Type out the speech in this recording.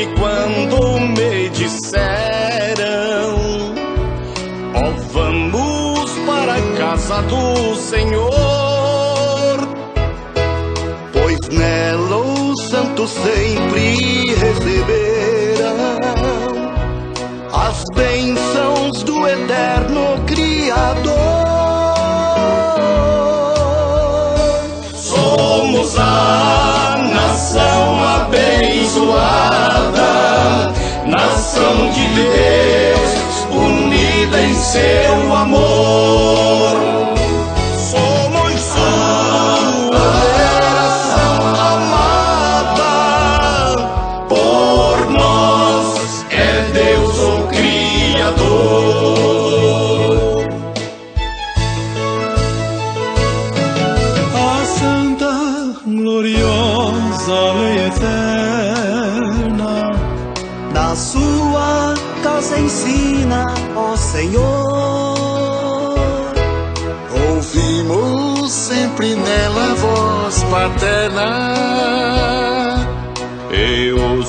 ouvi quando me disseram: ó, vamos para a casa do Senhor, pois nela os santos sempre receberão as bênçãos do eterno Criador. Somos a nação abençoada, nação de Deus, unida em seu amor. Somos sua geração amada, por nós é Deus o Criador. A santa, gloriosa lei eterna, na sua casa ensina, ó Senhor. Ouvimos sempre nela a voz paterna, E o